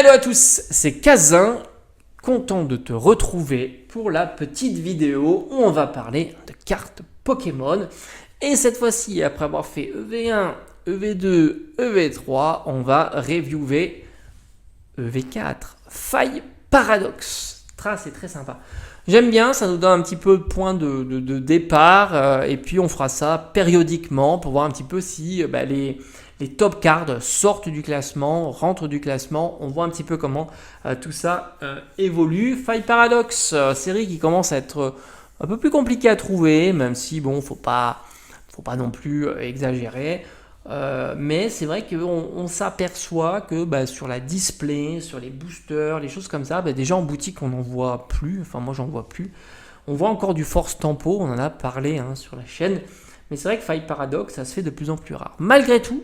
Hello à tous, c'est Kazin, content de te retrouver pour la petite vidéo où on va parler de cartes Pokémon. Et cette fois-ci, après avoir fait EV1, EV2, EV3, on va reviewer EV4, Faille Paradoxe. C'est très sympa. J'aime bien, ça nous donne un petit peu de point de départ, et puis on fera ça périodiquement pour voir un petit peu si les top cards sortent du classement, rentrent du classement. On voit un petit peu comment tout ça évolue. Faille Paradoxe, série qui commence à être un peu plus compliquée à trouver, même si bon, faut pas non plus exagérer. Mais c'est vrai qu'on s'aperçoit que sur la display, sur les boosters, les choses comme ça, déjà en boutique on n'en voit plus. Enfin moi j'en vois plus. On voit encore du Force Tempo, on en a parlé sur la chaîne. Mais c'est vrai que Faille Paradoxe, ça se fait de plus en plus rare. Malgré tout,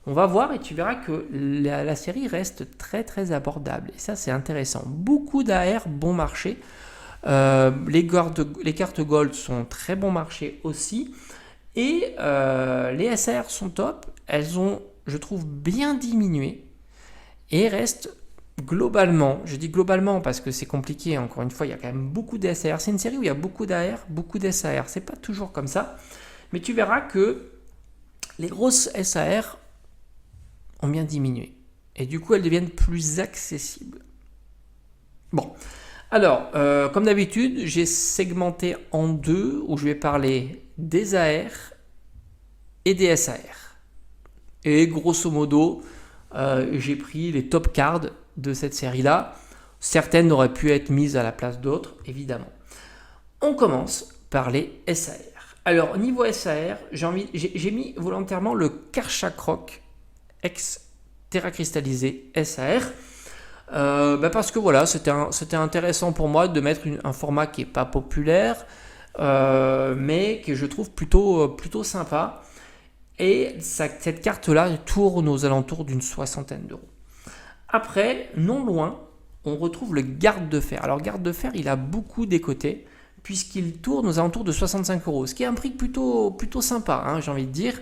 on va voir et tu verras que la série reste très très abordable. Et ça c'est intéressant. Beaucoup d'AR bon marché. Les cartes Gold sont très bon marché aussi. Et les SAR sont top. Elles ont, je trouve, bien diminué. Et restent globalement, je dis globalement parce que c'est compliqué, encore une fois, il y a quand même beaucoup d'SAR. C'est une série où il y a beaucoup d'AR, beaucoup d'SAR. C'est pas toujours comme ça. Mais tu verras que les grosses SAR ont bien diminué. Et du coup, elles deviennent plus accessibles. Bon, alors, comme d'habitude, j'ai segmenté en deux où je vais parler des AR et des SAR. Et grosso modo, j'ai pris les top cards de cette série-là. Certaines auraient pu être mises à la place d'autres, évidemment. On commence par les SAR. Alors, niveau SAR, j'ai mis volontairement le Karchakroc ex Terra Cristallisé SAR. Parce que voilà, c'était intéressant pour moi de mettre un format qui n'est pas populaire, mais que je trouve plutôt sympa. Et cette carte-là tourne aux alentours d'une soixantaine d'euros. Après, non loin, on retrouve le Garde de Fer. Alors, Garde de Fer, il a beaucoup décoté, puisqu'il tourne aux alentours de 65 euros, ce qui est un prix plutôt sympa, j'ai envie de dire.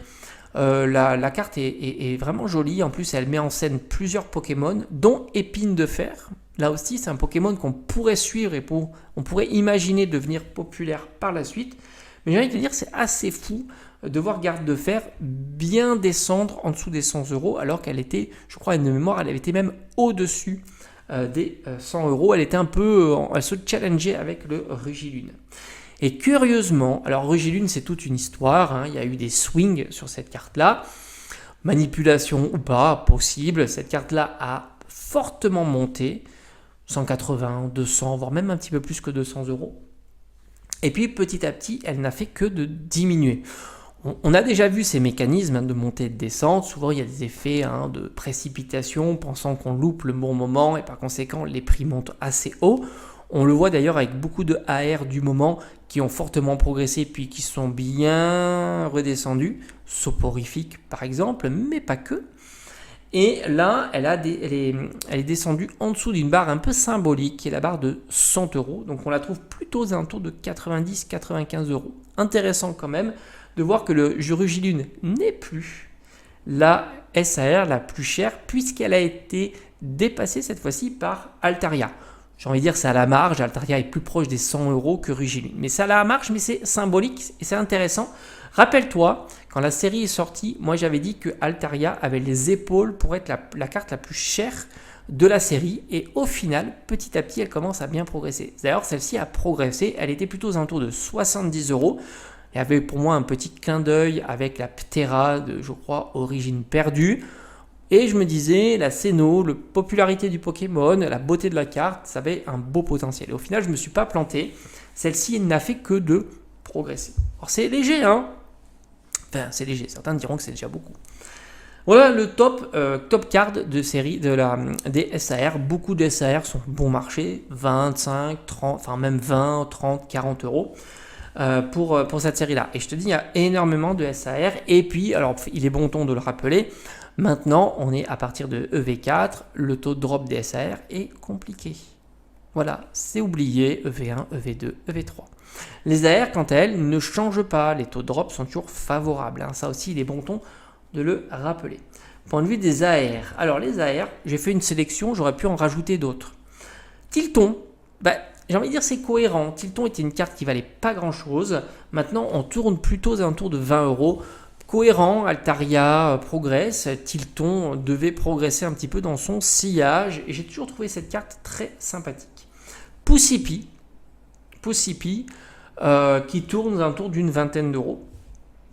La carte est vraiment jolie. En plus, elle met en scène plusieurs Pokémon, dont Épine de Fer. Là aussi, c'est un Pokémon qu'on pourrait suivre et on pourrait imaginer devenir populaire par la suite. Mais j'ai envie de te dire, c'est assez fou de voir Garde de Fer bien descendre en dessous des 100 euros, alors qu'elle était, je crois, de mémoire, elle avait été même au-dessus des 100 euros. Elle se challengeait avec le Rugilune. Et curieusement, alors Rugilune c'est toute une histoire, il y a eu des swings sur cette carte-là, manipulation ou pas, possible, cette carte-là a fortement monté, 180, 200, voire même un petit peu plus que 200 euros. Et puis petit à petit, elle n'a fait que de diminuer. On a déjà vu ces mécanismes de montée et de descente, souvent il y a des effets de précipitation, pensant qu'on loupe le bon moment et par conséquent les prix montent assez haut. On le voit d'ailleurs avec beaucoup de AR du moment qui ont fortement progressé puis qui sont bien redescendus. Soporifique par exemple, mais pas que. Et là, elle est descendue en dessous d'une barre un peu symbolique qui est la barre de 100 euros. Donc on la trouve plutôt aux alentours de 90-95 euros. Intéressant quand même de voir que le Rugilune n'est plus la SAR la plus chère puisqu'elle a été dépassée cette fois-ci par Altaria. J'ai envie de dire c'est à la marge, Altaria est plus proche des 100 euros que Rugilune. Mais c'est à la marge, mais c'est symbolique et c'est intéressant. Rappelle-toi, quand la série est sortie, moi j'avais dit que Altaria avait les épaules pour être la carte la plus chère de la série. Et au final, petit à petit, elle commence à bien progresser. D'ailleurs, celle-ci a progressé, elle était plutôt aux alentours de 70 euros. Il y avait pour moi un petit clin d'œil avec la Ptera de, je crois, Origine Perdue. Et je me disais, la Sinnoh, la popularité du Pokémon, la beauté de la carte, ça avait un beau potentiel. Et au final, je ne me suis pas planté. Celle-ci n'a fait que de progresser. Alors c'est léger, Enfin, c'est léger. Certains diront que c'est déjà beaucoup. Voilà le top card de série des SAR. Beaucoup de SAR sont bon marché, 25, 30, enfin même 20, 30, 40 euros. Pour cette série-là. Et je te dis, il y a énormément de SAR. Et puis, alors, il est bon ton de le rappeler, maintenant, on est à partir de EV4, le taux de drop des SAR est compliqué. Voilà, c'est oublié, EV1, EV2, EV3. Les AR, quant à elles, ne changent pas. Les taux de drop sont toujours favorables. Ça aussi, il est bon ton de le rappeler. Point de vue des AR. Alors les AR, j'ai fait une sélection, j'aurais pu en rajouter d'autres. Tilton, j'ai envie de dire c'est cohérent. Tilton était une carte qui valait pas grand chose. Maintenant on tourne plutôt à un tour de 20 euros. Cohérent, Altaria progresse, Tilton devait progresser un petit peu dans son sillage et j'ai toujours trouvé cette carte très sympathique. Poussipi, qui tourne à un tour d'une vingtaine d'euros.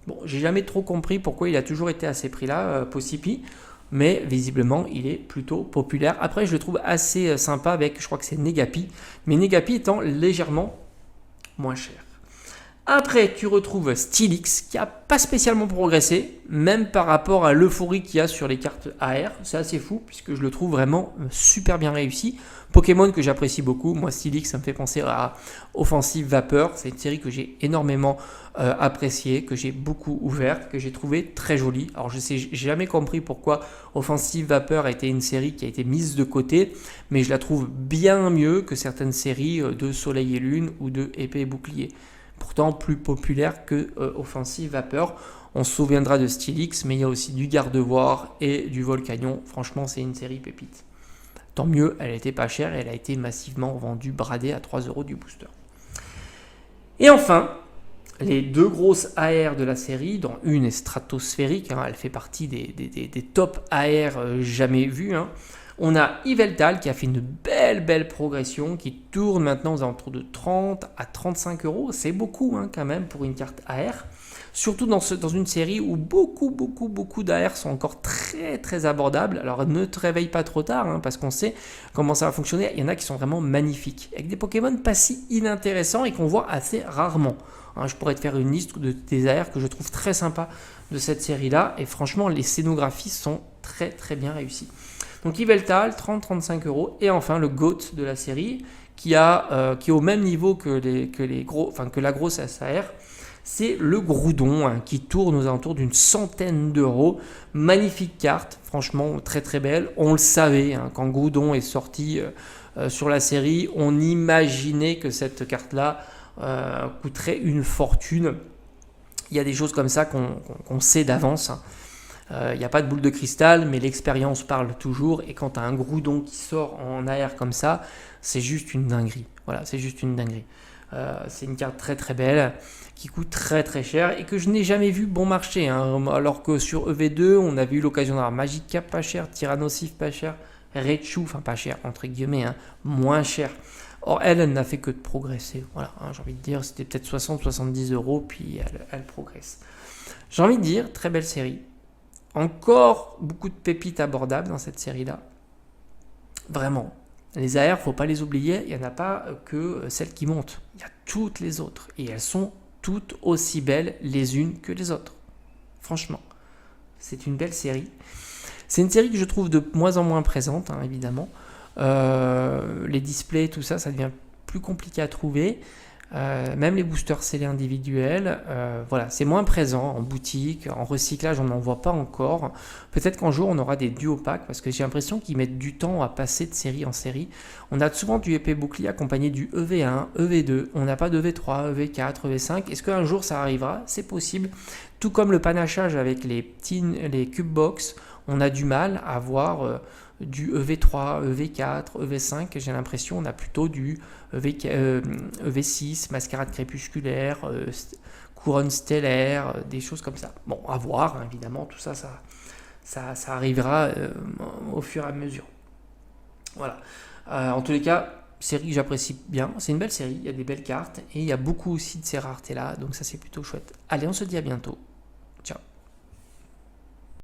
Bon, j'ai jamais trop compris pourquoi il a toujours été à ces prix-là, Poussipi, mais visiblement il est plutôt populaire. Après, je le trouve assez sympa avec, je crois que c'est Negapi, mais Negapi étant légèrement moins cher. Après, tu retrouves Stylix qui n'a pas spécialement progressé, même par rapport à l'euphorie qu'il y a sur les cartes AR. C'est assez fou puisque je le trouve vraiment super bien réussi. Pokémon que j'apprécie beaucoup. Moi, Stylix, ça me fait penser à Offensive Vapeur. C'est une série que j'ai énormément appréciée, que j'ai beaucoup ouverte, que j'ai trouvé très jolie. Alors, j'ai jamais compris pourquoi Offensive Vapeur a été une série qui a été mise de côté, mais je la trouve bien mieux que certaines séries de Soleil et Lune ou de Épée et Bouclier. Pourtant plus populaire que Offensive Vapeur. On se souviendra de Stylix, mais il y a aussi du Gardevoir et du Volcanion. Franchement, c'est une série pépite. Tant mieux, elle n'était pas chère et elle a été massivement vendue, bradée à 3 euros du booster. Et enfin, les deux grosses AR de la série, dont une est stratosphérique, elle fait partie des top AR jamais vues. On a Yveltal qui a fait une belle progression, qui tourne maintenant aux alentours de 30 à 35 euros. C'est beaucoup quand même pour une carte AR. Surtout dans une série où beaucoup d'AR sont encore très abordables. Alors ne te réveille pas trop tard parce qu'on sait comment ça va fonctionner. Il y en a qui sont vraiment magnifiques, avec des Pokémon pas si inintéressants et qu'on voit assez rarement. Je pourrais te faire une liste des AR que je trouve très sympa de cette série-là. Et franchement, les scénographies sont très bien réussies. Donc Yveltal, 30-35 euros. Et enfin, le GOAT de la série, qui est au même niveau que la grosse SAR, c'est le Groudon, qui tourne aux alentours d'une centaine d'euros. Magnifique carte, franchement très belle. On le savait, quand Groudon est sorti sur la série, on imaginait que cette carte-là coûterait une fortune. Il y a des choses comme ça qu'on sait d'avance. Il n'y a pas de boule de cristal, mais l'expérience parle toujours. Et quand tu as un Groudon qui sort en AR comme ça, c'est juste une dinguerie. Voilà, c'est juste une dinguerie. C'est une carte très belle, qui coûte très cher et que je n'ai jamais vu bon marché. Alors que sur EV2, on avait eu l'occasion d'avoir Magikarp pas cher, Tyrannosif pas cher, Raichu, enfin pas cher, entre guillemets, moins cher. Or, elle n'a fait que de progresser. Voilà, j'ai envie de dire, c'était peut-être 60-70 euros, puis elle progresse. J'ai envie de dire, très belle série. Encore beaucoup de pépites abordables dans cette série-là. Vraiment. Les AR, faut pas les oublier, il n'y en a pas que celles qui montent. Il y a toutes les autres. Et elles sont toutes aussi belles les unes que les autres. Franchement. C'est une belle série. C'est une série que je trouve de moins en moins présente, évidemment. Les displays, tout ça, ça devient plus compliqué à trouver. Même les boosters scellés individuels, voilà, c'est moins présent en boutique, en recyclage, on n'en voit pas encore. Peut-être qu'un jour on aura des duo packs parce que j'ai l'impression qu'ils mettent du temps à passer de série en série. On a souvent du épée bouclier accompagné du EV1, EV2, on n'a pas de EV3, EV4, EV5. Est-ce qu'un jour ça arrivera? C'est possible. Tout comme le panachage avec les cube box, on a du mal à voir du EV3, EV4, EV5, j'ai l'impression on a plutôt du EV6, mascarade crépusculaire, couronne stellaire, des choses comme ça. Bon, à voir, évidemment, tout ça arrivera au fur et à mesure. Voilà. En tous les cas, série que j'apprécie bien, c'est une belle série, il y a des belles cartes, et il y a beaucoup aussi de ces raretés-là, donc ça c'est plutôt chouette. Allez, on se dit à bientôt. Ciao.